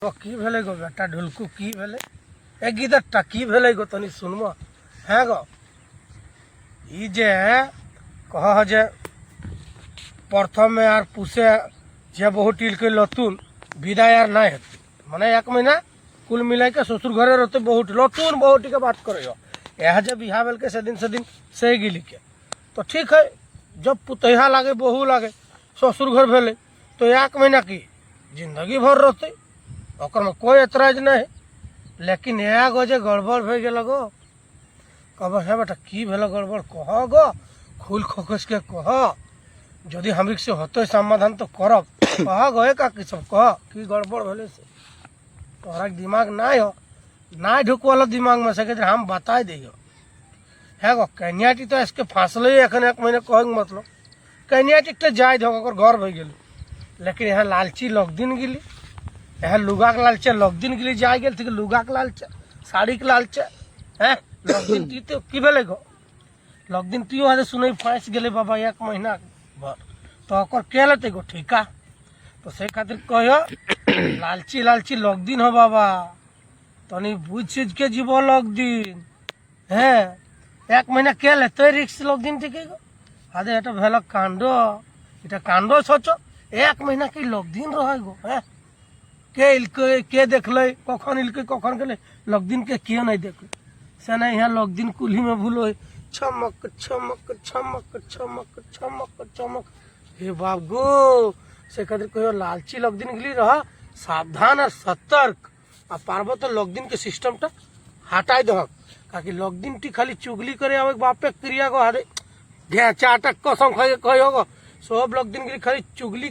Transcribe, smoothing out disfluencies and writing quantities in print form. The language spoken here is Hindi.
की भेले गो बेटा ढुलकू की भेले एक गिदरटा की भेले गो तनी सुनबो हैं गो ई जे कह जे प्रथम में यार पुसे जे बहुत टिल के लतुन विदाय यार ना हेतु माने एक महीना कुल मिला के ससुर घरे रहते बहुत लतुन बहुत के बात करे यह जे बिहा बेल के से दिन से गिली के तो ठीक है। जब पुतहा लागे बहू लागे ससुर घर भेले तो एक महीना की जिंदगी भर रहते ओकर में कोई एतराज नहीं। लेकिन एगो जे गड़बड़ भे गेल गो कब है बेटा की भेल गड़बड़ कह गो खुल खोखस के कह यदि हम से होते समाधान तो करब कह गए का कि सब कह की गड़बड़ भेले से तोहरा दिमाग ना हो ना ढुकवाल दिमाग में से हम बता दियो है गो कन्याटी तो इसके फांसले एखन एक महीने कहे मतलब कन्याटी तो जाए धो घर भे गेल लेकिन यहाँ लालची लग दिन गिली यहाँ लुगा के लालचे लग दिन गिली जाए गेल थी लुगा के लालचे साड़ी के लालचे है लग दिन ती तो की भेले गो लग दिन तियो हाथे सुनई फांस गेले बाबा एक महीना भर तो ओकर के लेते गो ठीका तो से खातिर कहियो लालची लालची लग दिन हो बाबा तनी बुझ चीज के जीव लग दिन है एक महीना के लेते रिक्स लग दिन ठीक गो आदे এটা भेल कांड এটা कांड सोचो एक महीना के लग दिन रह गो है के इलके के देखले कखन इलके कखन गेले लग दिन के किए नहीं देखले से नहीं यहाँ लग दिन कुल्ही में भूलो छमक छमक छमक छमक छमक छमक हे बाबू से खातिर कहियो लालची लग दिन गिली रह सावधान और सतर्क आ पारबो तो लग दिन के सिस्टम हटाई दह काकि लग दिन टी खाली चुगली करे आवे बापे क्रिया को हारे घे चाटक कसम खाई कहियो सब लग दिन गिली खाली चुगली